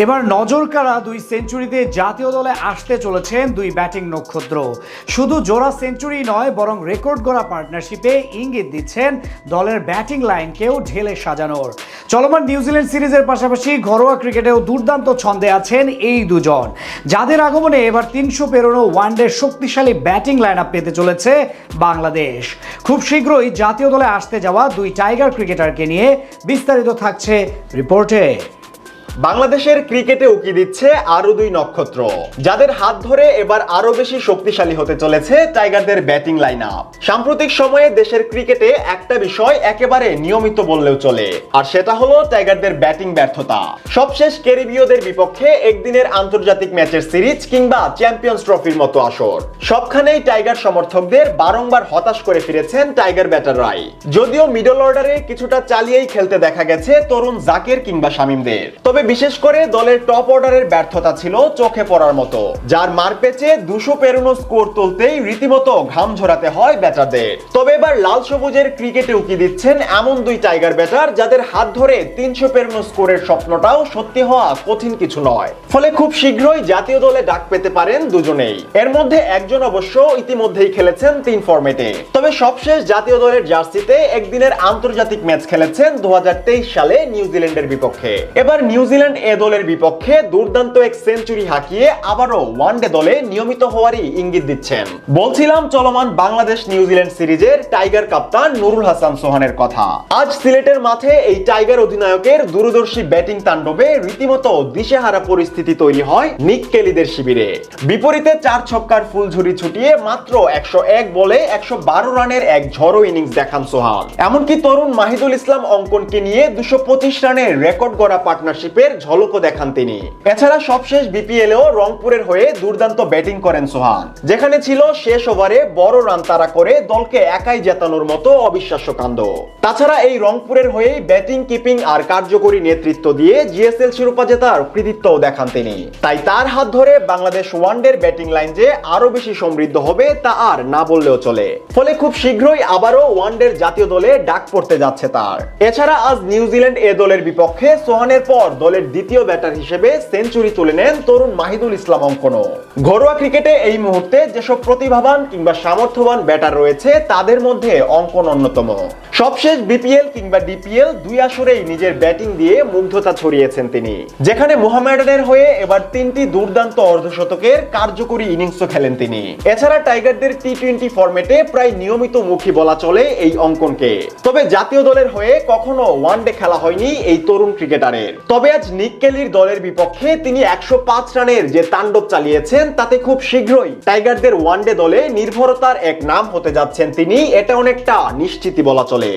এবার নজর কাড়া দুই সেঞ্চুরিতে জাতীয় দলে আসতে চলেছেন দুই ব্যাটিং নক্ষত্র। শুধু জোড়া সেঞ্চুরি নয়, বরং রেকর্ড গড়া পার্টনারশিপে ইঙ্গিত দিচ্ছেন দলের ব্যাটিং লাইনকেও ঢেলে সাজানোর। চলমান নিউজিল্যান্ড সিরিজের পাশাপাশি ঘরোয়া ক্রিকেটেও দুর্দান্ত ছন্দে আছেন এই দুজন, যাদের আগমনে এবার 300 পেরোনো ওয়ানডে শক্তিশালী ব্যাটিং লাইন আপ পেতে চলেছে বাংলাদেশ। খুব শীঘ্রই জাতীয় দলে আসতে যাওয়া দুই টাইগার ক্রিকেটারকে নিয়ে বিস্তারিত থাকছে রিপোর্টে। বাংলাদেশের ক্রিকেটে উকি দিচ্ছে আরো দুই নক্ষত্র, যাদের হাত ধরে এবার আরো বেশি শক্তিশালী হতে চলেছে টাইগারদের ব্যাটিং লাইন আপ। সাম্প্রতিক সময়ে দেশের ক্রিকেটে একটা বিষয় একেবারে নিয়মিত বললেও চলে, আর সেটা হলো টাইগারদের ব্যাটিং ব্যর্থতা। সবশেষ ক্যারিবীয়দের বিপক্ষে একদিনের আন্তর্জাতিক ম্যাচের সিরিজ কিংবা চ্যাম্পিয়ন্স ট্রফির মতো আসর, সবখানেই টাইগার সমর্থকদের বারংবার হতাশ করে ফিরেছেন টাইগার ব্যাটাররাই। যদিও মিডল অর্ডারে কিছুটা চালিয়েই খেলতে দেখা গেছে তরুণ জাকের কিংবা শামীমদের, তবে বিশেষ করে দলের টপ অর্ডারের ব্যর্থতা ছিল চোখে পড়ার মতো, যার মারপেচে 200 পেরোনো স্কোর তুলতেই রীতিমতো ঘাম ঝরাতে হয় ব্যাটারদের। তবে এবার লাল সবুজের ক্রিকেটে উকি দিচ্ছেন এমন দুই টাইগার ব্যাটার, যাদের হাত ধরে 300 পেরোনো স্কোরের স্বপ্নটাও সত্যি হওয়া কঠিন কিছু নয়। ফলে খুব শীঘ্রই জাতীয় দলে ডাক পেতে পারেন দুজনেই। এর মধ্যে একজন অবশ্য ইতিমধ্যেই খেলেছেন 3 ফরম্যাটে, তবে সবশেষ জাতীয় দলের জার্সিতে একদিনের আন্তর্জাতিক ম্যাচ খেলেছেন 2023 সালে নিউজিল্যান্ডের বিপক্ষে। এবার নিউজিল্যান্ড এ দলের বিপক্ষে দুর্দান্ত এক সেঞ্চুরি হাঁকিয়ে আবারও ওয়ানডে দলে নিয়মিত হওয়ারই ইঙ্গিত দিচ্ছেন। বলছিলাম চলমান বাংলাদেশ নিউজিল্যান্ড সিরিজের টাইগার কাপ্তান নুরুল হাসান সোহানের কথা। আজ সিলেটের মাঠে এই টাইগার অধিনায়কের দূরদর্শী ব্যাটিং তাণ্ডবে রীতিমতো দিশেহারা পরিস্থিতি তৈরি হয় নিক কেলিদের শিবিরে। বিপরীতে 4 ছক্কার ফুলঝুরি ছুটিয়ে মাত্র 101 বলে 112 রানের এক ঝড়ো ইনিংস দেখান সোহান। এমনকি তরুণ মাহিদুল ইসলাম অঙ্কনকে নিয়ে 225 রানের রেকর্ড গড়া পার্টনারশিপের ঝলকও দেখান তিনি। এছাড়া সবশেষ বিপিএলেও রংপুরের হয়ে দুর্দান্ত ব্যাটিং করেন সোহান, যেখানে ছিল শেষ ওভারে বড় রান তাড়া করে দলকে একাই জেতানোর মতো অবিশ্বাস্য কাণ্ড। তাছাড়া এই রংপুরের হয়েই ব্যাটিং, কিপিং আর কার্যকরী নেতৃত্ব দিয়ে জিএসএল শিরোপা জেতার কৃতিত্বও দেখান তিনি। তাই তার হাত ধরে বাংলাদেশ ওয়ানডের ব্যাটিং লাইন যে আরো বেশি সমৃদ্ধ হবে তা আর না বললেও চলে। ফলে খুব শীঘ্রই আবারও ওয়ানডের জাতীয় দলে ডাক পড়তে যাচ্ছে তার। এছাড়া আজ নিউজিল্যান্ড এ দলের বিপক্ষে সোহানের পর দলের দ্বিতীয় ব্যাটার হিসেবে সেঞ্চুরি তুলে নেন তরুণ মাহিদুল ইসলাম অঙ্কনও। ঘরোয়া ক্রিকেটে এই মুহূর্তে যেসব প্রতিভাবান কিংবা সামর্থ্যবান ব্যাটার রয়েছে, তাদের মধ্যে অঙ্কন অন্যতম। সবশেষ বিপিএল কিংবা ডিপিএল দুই আসরেই নিজের ব্যাটিং দিয়ে মুগ্ধতা ছড়িয়েছেন তিনি, যেখানে মোহামেডানের হয়ে এবার 3টি দুর্দান্ত অর্ধশতকের কার্যকরী ইনিংসও খেলেন তিনি। এছাড়া টাইগারদের টি-20 ফরম্যাটে প্রায় নিয়মিত মুখী বলা চলে এই অঙ্কনকে। তবে জাতীয় দলের হয়ে কখনো ওয়ানডে খেলা হয়নি এই তরুণ ক্রিকেটারের। তবে আজ নিক কেলির দলের বিপক্ষে তিনি 105 রানের যে তাণ্ডব চালিয়েছেন, তাতে খুব শীঘ্রই টাইগারদের ওয়ানডে দলে নির্ভরতার এক নাম হতে যাচ্ছেন তিনি, এটা অনেকটা নিশ্চিতই বলা চলে।